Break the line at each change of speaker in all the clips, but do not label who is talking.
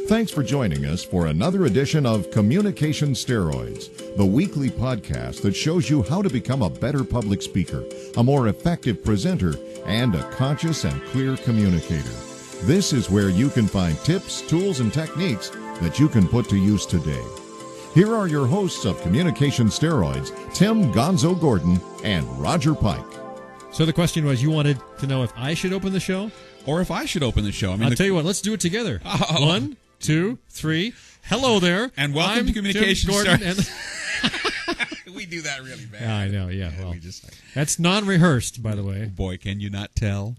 Thanks for joining us for another edition of Communication Steroids, the weekly podcast that shows you how to become a better public speaker, a more effective presenter, and a conscious and clear communicator. This is where you can find tips, tools, and techniques that you can put to use today. Here are your hosts of Communication Steroids, Tim Gonzo Gordon and Roger Pike.
So the question was, you wanted to know if I should open the show?
Or if I should open the show. I'll
tell you what, let's do it together. Oh. 1, 2, 3. Hello there.
And welcome to Communication
Steroids.
We do that really bad.
I know, yeah. Well, that's non-rehearsed, by the way.
Oh boy, can you not tell?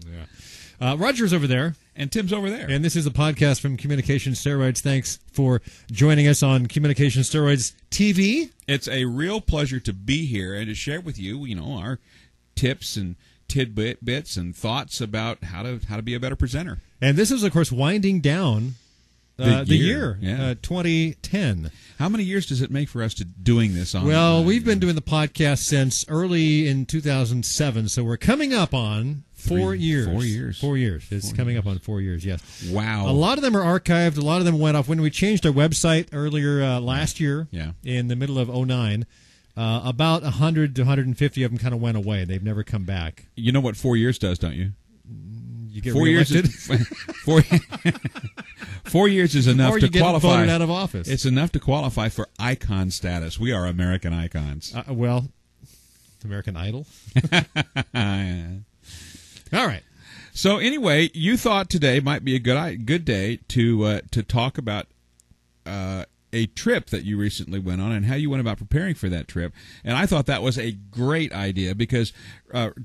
Yeah. Roger's over there.
And Tim's over there.
And this is a podcast from Communication Steroids. Thanks for joining us on Communication Steroids TV.
It's a real pleasure to be here and to share with you, our tips and tidbits and thoughts about how to be a better presenter.
And this is, of course, winding down the year,
yeah.
2010.
How many years does it make for us to doing this on?
Well, we've been doing the podcast since early in 2007, so we're coming up on 4 years.
4 years.
4 years. It's coming up on 4 years, yes.
Wow.
A lot of them are archived. A lot of them went off. When we changed our website earlier last year, in the middle of 2009, about 100 to 150 of them kind of went away. They've never come back.
You know what 4 years does, don't you?
You get
4
reelected?
years. 4 years is enough
or
to
you get
qualify.
Voted out of office.
It's enough to qualify for icon status. We are American icons.
Well, American Idol. All right.
So anyway, you thought today might be a good day to talk about a trip that you recently went on and how you went about preparing for that trip. And I thought that was a great idea because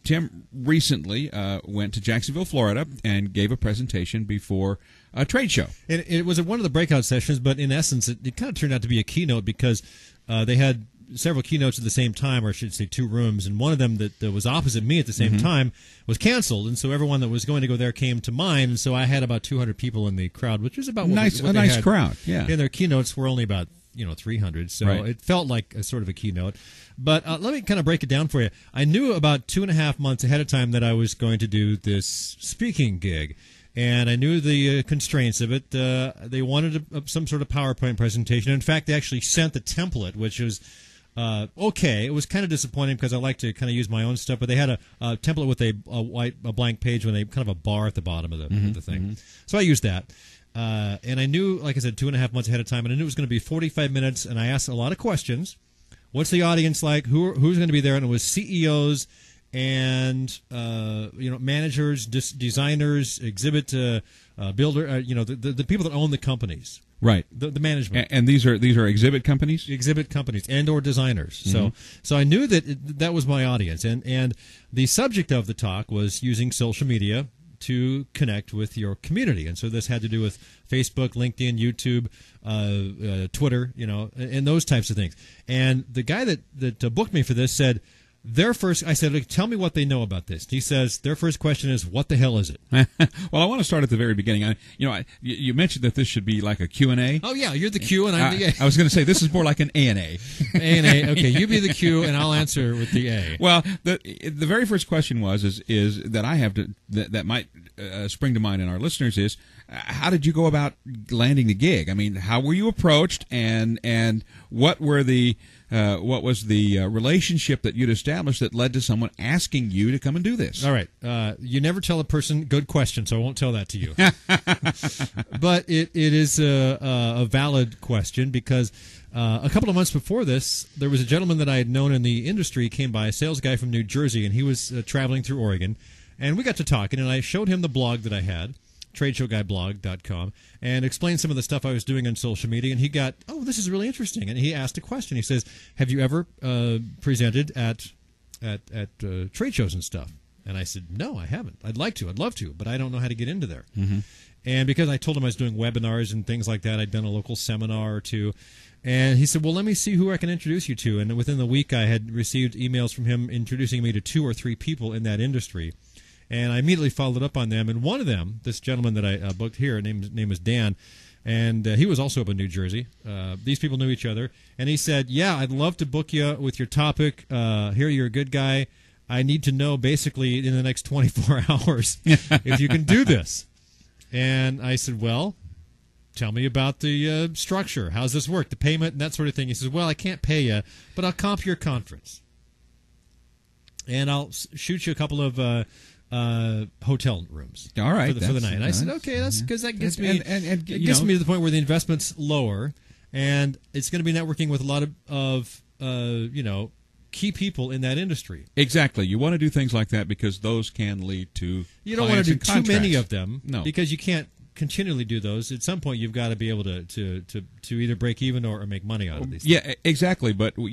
Tim recently went to Jacksonville, Florida, and gave a presentation before a trade show.
And it was one of the breakout sessions, but in essence, it kind of turned out to be a keynote because they had several keynotes at the same time, or I should say 2 rooms, and one of them that was opposite me at the same time was canceled, and so everyone that was going to go there came to mine, and so I had about 200 people in the crowd, which is about what
a nice crowd, yeah.
And their keynotes were only about 300, so It felt like a sort of a keynote. But let me kind of break it down for you. I knew about 2.5 months ahead of time that I was going to do this speaking gig. And I knew the constraints of it. They wanted some sort of PowerPoint presentation. In fact, they actually sent the template, which was okay. It was kind of disappointing because I like to kind of use my own stuff. But they had a template with a blank page with kind of a bar at the bottom of the thing. So I used that. And I knew, like I said, 2.5 months ahead of time, and I knew it was going to be 45 minutes. And I asked a lot of questions. What's the audience like? Who's going to be there? And it was CEOs and managers, designers, exhibit builder, the people that own the companies,
right?
The management,
and these are exhibit companies,
and or designers. So I knew that was my audience, and the subject of the talk was using social media to connect with your community, and so this had to do with Facebook, LinkedIn, YouTube, Twitter, and those types of things. And the guy that booked me for this said, I said, tell me what they know about this. He says, their first question is, what the hell is it?
Well, I want to start at the very beginning. You mentioned that this should be like a Q&A.
Oh, yeah, you're the Q and I'm the A.
I was going to say, this is more like an A&A.
A&A, okay, you be the Q and I'll answer with the A.
Well, the very first question is that I have that might spring to mind in our listeners is, how did you go about landing the gig? I mean, how were you approached, and what was the relationship that you'd established that led to someone asking you to come and do this?
All right. You never tell a person, good question, so I won't tell that to you. But it is a valid question because a couple of months before this, there was a gentleman that I had known in the industry, came by, a sales guy from New Jersey, and he was traveling through Oregon. And we got to talking, and I showed him the blog that I had, tradeshowguyblog.com, and explained some of the stuff I was doing on social media, and he got, oh, this is really interesting. And he asked a question. He says, have you ever presented at trade shows and stuff? And I said, no, I haven't. I'd like to. I'd love to, but I don't know how to get into there. And because I told him I was doing webinars and things like that, I'd done a local seminar or two. And he said, well, let me see who I can introduce you to. And within the week, I had received emails from him introducing me to 2 or 3 people in that industry. And I immediately followed up on them. And one of them, this gentleman that I booked here, name was Dan, and he was also up in New Jersey. These people knew each other. And he said, yeah, I'd love to book you with your topic. Here, you're a good guy. I need to know basically in the next 24 hours if you can do this. And I said, well, tell me about the structure. How's this work? The payment and that sort of thing. He says, well, I can't pay you, but I'll comp your conference. And I'll shoot you a couple of hotel rooms.
All right,
for the night. And I said, okay, that's because that gets me
and
it gets me to the point where the investment's lower, and it's going to be networking with a lot of key people in that industry.
Exactly. You want to do things like that because those can lead to
you don't want to do too
contracts.
many of them,
no,
because you can't continually do those. At some point, you've got to be able to either break even or make money out of these things.
Yeah, exactly. But we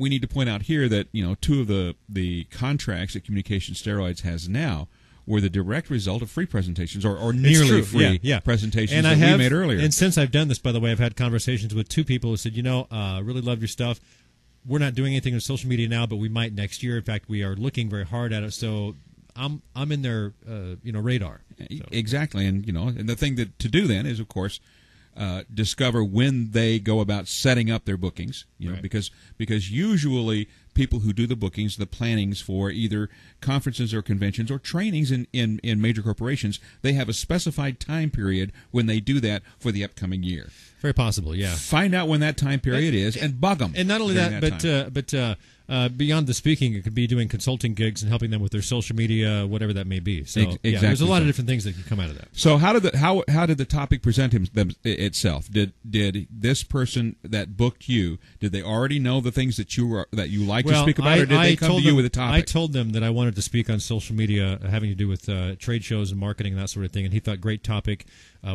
need to point out here that two of the contracts that Communication Steroids has now were the direct result of free presentations or nearly free presentations that we made earlier.
And since I've done this, by the way, I've had conversations with two people who said, really love your stuff. We're not doing anything on social media now, but we might next year. In fact, we are looking very hard at it. So I'm in their radar. So.
Exactly, and and the thing to do then is, of course, discover when they go about setting up their bookings.
Right.
Because usually people who do the bookings, the plannings for either conferences or conventions or trainings in major corporations, they have a specified time period when they do that for the upcoming year.
Very possible, yeah.
Find out when that time period is and bug them.
And not only that, but beyond the speaking, it could be doing consulting gigs and helping them with their social media, whatever that may be. So
exactly.
There's a lot of different things that can come out of that.
So how did the topic present itself? Did this person that booked you, did they already know the things that you like to speak about, or did they come to you with a topic?
I told them that I wanted to speak on social media having to do with trade shows and marketing and that sort of thing, and he thought, great topic.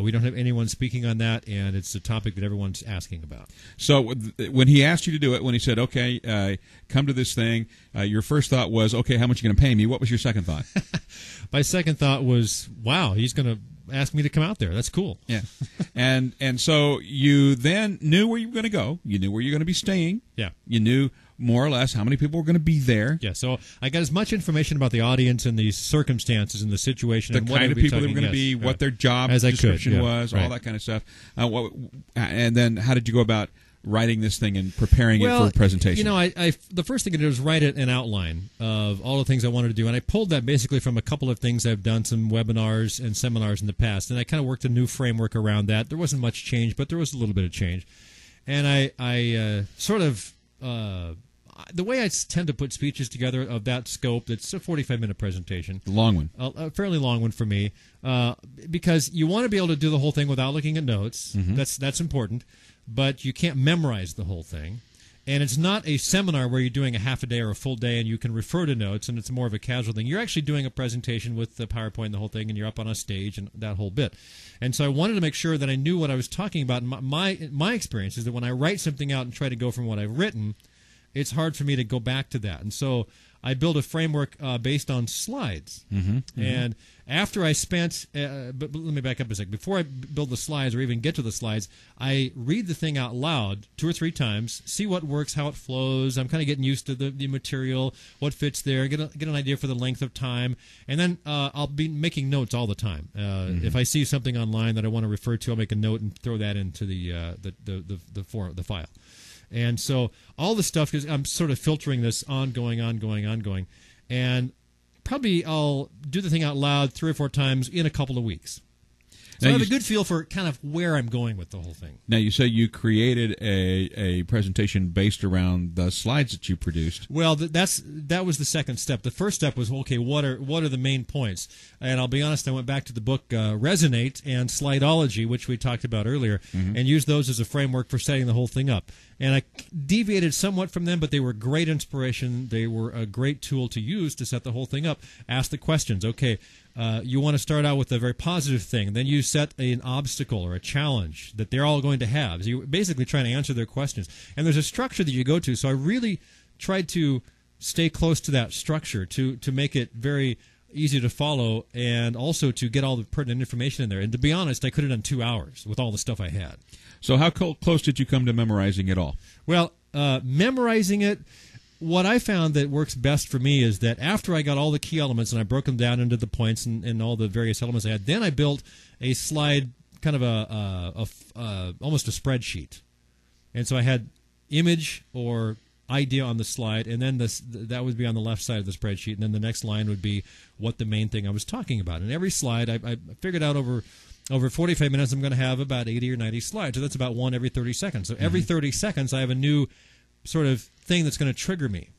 We don't have anyone speaking on that, and it's a topic that everyone's asking about.
So when he asked you to do it, when he said, okay, come to this thing, your first thought was, okay, how much are you going to pay me? What was your second thought?
My second thought was, wow, he's going to ask me to come out there. That's cool.
Yeah. and so you then knew where you were going to go. You knew where you're going to be staying.
Yeah.
You knew more or less how many people were going to be there.
Yeah, so I got as much information about the audience and the circumstances and the situation,
the
and
kind of people that were going to be, what their job description was, all that kind of stuff. And then how did you go about writing this thing and preparing it for a presentation?
The first thing I did was write an outline of all the things I wanted to do, and I pulled that basically from a couple of things I've done, some webinars and seminars in the past, and I kind of worked a new framework around that. There wasn't much change, but there was a little bit of change, and I sort of the way I tend to put speeches together of that scope, it's a 45-minute presentation.
Long one.
A fairly long one for me, because you want to be able to do the whole thing without looking at notes.
Mm-hmm.
That's important, but you can't memorize the whole thing. And it's not a seminar where you're doing a half a day or a full day and you can refer to notes, and it's more of a casual thing. You're actually doing a presentation with the PowerPoint and the whole thing, and you're up on a stage and that whole bit. And so I wanted to make sure that I knew what I was talking about. And my experience is that when I write something out and try to go from what I've written, it's hard for me to go back to that. And so I built a framework based on slides.
Mm-hmm, mm-hmm.
And after I spent, but let me back up a second. Before I build the slides or even get to the slides, I read the thing out loud 2 or 3 times, see what works, how it flows. I'm kind of getting used to the material, what fits there, get an idea for the length of time. And then I'll be making notes all the time.
Mm-hmm.
If I see something online that I want to refer to, I'll make a note and throw that into the file. And so all the stuff, because I'm sort of filtering this ongoing, and probably I'll do the thing out loud 3 or 4 times in a couple of weeks. So I have a good feel for kind of where I'm going with the whole thing.
Now, you say you created a presentation based around the slides that you produced.
Well, that was the second step. The first step was, okay, what are the main points? And I'll be honest, I went back to the book Resonate and Slideology, which we talked about earlier,
mm-hmm.
and used those as a framework for setting the whole thing up. And I deviated somewhat from them, but they were great inspiration. They were a great tool to use to set the whole thing up. Ask the questions. Okay, you want to start out with a very positive thing, and then you set an obstacle or a challenge that they're all going to have. So you're basically trying to answer their questions. And there's a structure that you go to, so I really tried to stay close to that structure to make it very easy to follow, and also to get all the pertinent information in there. And to be honest, I could have done 2 hours with all the stuff I had.
So how close did you come to memorizing it all?
Well, memorizing it, what I found that works best for me is that after I got all the key elements and I broke them down into the points and all the various elements I had, then I built a slide, kind of almost a spreadsheet. And so I had image or idea on the slide, and then that would be on the left side of the spreadsheet, and then the next line would be what the main thing I was talking about. And every slide, I figured out over over 45 minutes, I'm going to have about 80 or 90 slides. So that's about one every 30 seconds. So every 30 seconds, I have a new sort of thing that's going to trigger me.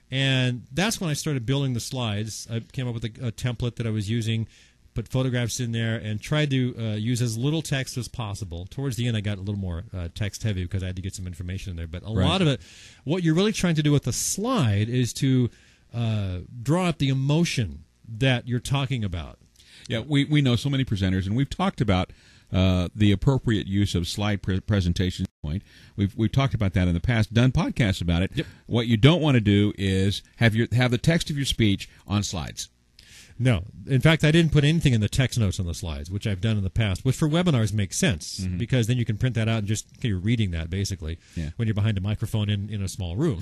And that's when I started building the slides. I came up with a template that I was using, put photographs in there, and tried to use as little text as possible. Towards the end, I got a little more text-heavy because I had to get some information in there. But a lot of it, what you're really trying to do with the slide is to draw out the emotion that you're talking about.
Yeah, we know so many presenters, and we've talked about the appropriate use of slide presentation point. We've talked about that in the past, done podcasts about it.
Yep.
What you don't want to do is have the text of your speech on slides.
No. In fact, I didn't put anything in the text notes on the slides, which I've done in the past, which for webinars makes sense because then you can print that out and just you're reading that basically when you're behind a microphone in a small room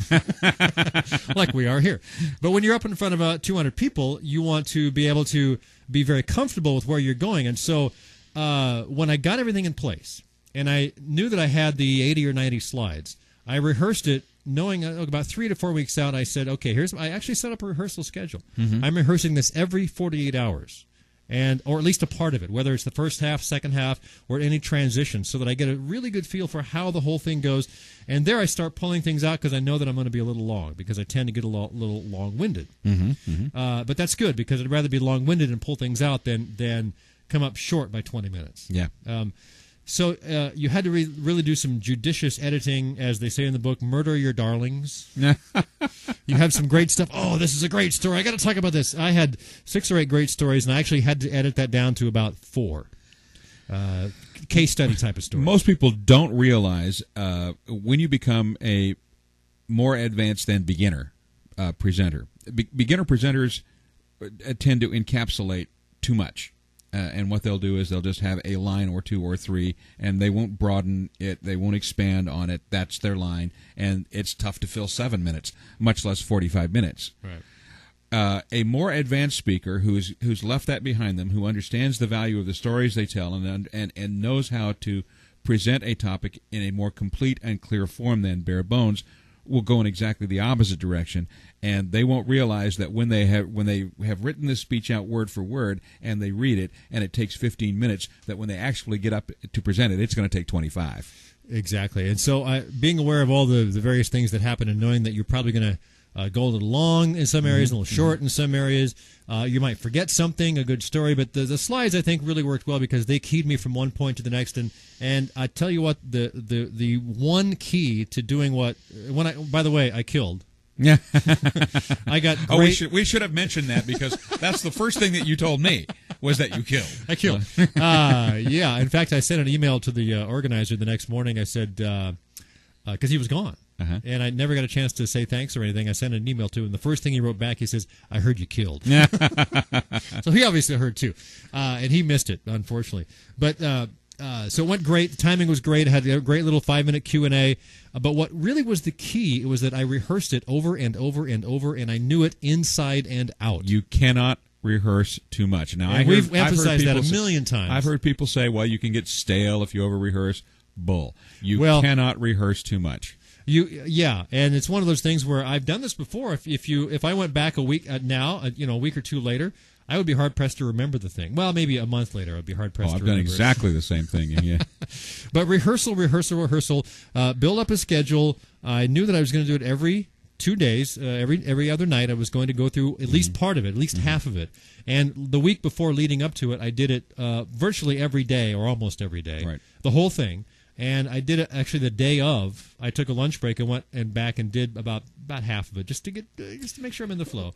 like we are here. But when you're up in front of 200 people, you want to be able to be very comfortable with where you're going. And so when I got everything in place and I knew that I had the 80 or 90 slides, I rehearsed it knowing about 3 to 4 weeks out. I said, okay, I actually set up a rehearsal schedule. I'm rehearsing this every 48 hours, or at least a part of it, whether it's the first half, second half, or any transition, so that I get a really good feel for how the whole thing goes. And there I start pulling things out because I know that I'm going to be a little long because I tend to get a little long-winded. But that's good because I'd rather be long-winded and pull things out than come up short by 20 minutes.
Yeah.
So you had to really do some judicious editing, as they say in the book, murder your darlings. You have some great stuff. Oh, this is a great story. I got to talk about this. I had 6 or 8 great stories, and I actually had to edit that down to about 4. Case study type of stories.
Most people don't realize when you become a more advanced than beginner presenter. Beginner presenters tend to encapsulate too much. And what they'll do is they'll just have a line or 2 or 3, and they won't broaden it. They won't expand on it. That's their line, and it's tough to fill 7 minutes, much less 45 minutes.
Right.
A more advanced speaker who's left that behind them, who understands the value of the stories they tell, and knows how to present a topic in a more complete and clear form than bare bones, will go in exactly the opposite direction, and they won't realize that when they have written this speech out word for word and they read it and it takes 15 minutes, that when they actually get up to present it, it's going to take 25.
Exactly. And so being aware of all the various things that happen and knowing that you're probably going to go a little long in some areas, a little short in some areas. You might forget something, a good story, but the slides, I think, really worked well because they keyed me from one point to the next. And I tell you what, the one key to doing by the way, I killed.
Yeah.
I got great...
Oh, we should have mentioned that because that's the first thing that you told me was that you killed.
I killed. Yeah. In fact, I sent an email to the organizer the next morning. I said, because he was gone. And I never got a chance to say thanks or anything. I sent an email to him. The first thing he wrote back, he says, "I heard you killed." So he obviously heard too, and he missed it, unfortunately. But so it went great. The timing was great. I had a great little 5-minute Q&A. But what really was the key was that I rehearsed it over and over and over, and I knew it inside and out.
You cannot rehearse too much. Now,
we've emphasized that a million times.
I've heard people say, "Well, you can get stale if you over-rehearse." Bull. You cannot rehearse too much.
Yeah, and it's one of those things where I've done this before. If I went back a week a week or two later, I would be hard pressed to remember the thing. Well, maybe a month later, I'd be hard pressed.
I've done exactly the same thing. Yeah.
But rehearsal. Build up a schedule. I knew that I was going to do it every 2 days. Every other night, I was going to go through at least part of it, at least half of it. And the week before leading up to it, I did it virtually every day or almost every day,
right.
The whole thing. And I did it actually the day of. I took a lunch break and went back and did about half of it just to make sure I'm in the flow.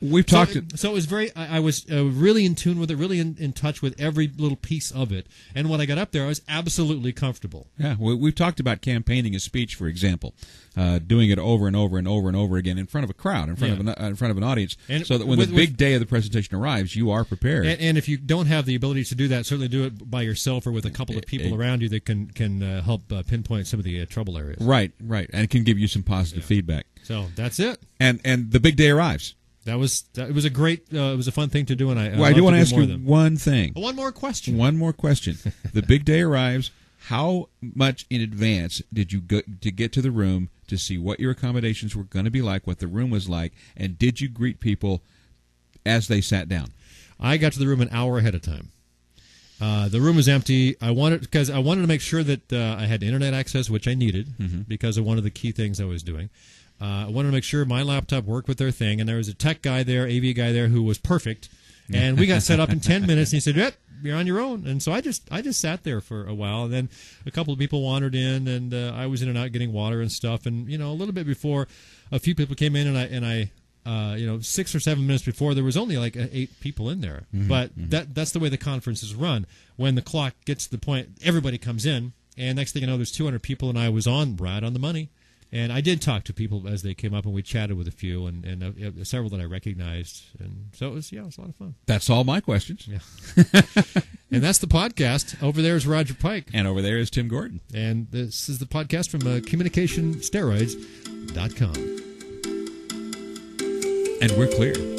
So it was I was really in tune with it, really in touch with every little piece of it. And when I got up there, I was absolutely comfortable.
Yeah, we've talked about campaigning a speech, for example, doing it over and over and over and over again in front of a crowd, in front of an audience, and so that when the big day of the presentation arrives, you are prepared.
And if you don't have the ability to do that, certainly do it by yourself or with a couple of people around you that can help pinpoint some of the trouble areas.
Right, and it can give you some positive feedback.
So that's it.
And the big day arrives.
It was a great, it was a fun thing to do, and
I do want to ask you one thing.
One more question.
The big day arrives. How much in advance did you go to get to the room to see what your accommodations were going to be like, what the room was like, and did you greet people as they sat down?
I got to the room an hour ahead of time. The room was empty. I wanted to make sure that I had internet access, which I needed because of one of the key things I was doing. I wanted to make sure my laptop worked with their thing, and there was a tech guy there, AV guy there, who was perfect. And we got set up in 10 minutes, and he said, "Yep, you're on your own." And so I just sat there for a while, and then a couple of people wandered in, and I was in and out getting water and stuff. And a little bit before, a few people came in, and I 6 or 7 minutes before, there was only like 8 people in there. But that's the way the conference is run. When the clock gets to the point, everybody comes in, and next thing you know, there's 200 people, and I was right on the money. And I did talk to people as they came up, and we chatted with a few, and several that I recognized. And so it was a lot of fun.
That's all my questions.
Yeah. And that's the podcast. Over there is Roger Pike.
And over there is Tim Gordon.
And this is the podcast from CommunicationSteroids.com.
And we're clear.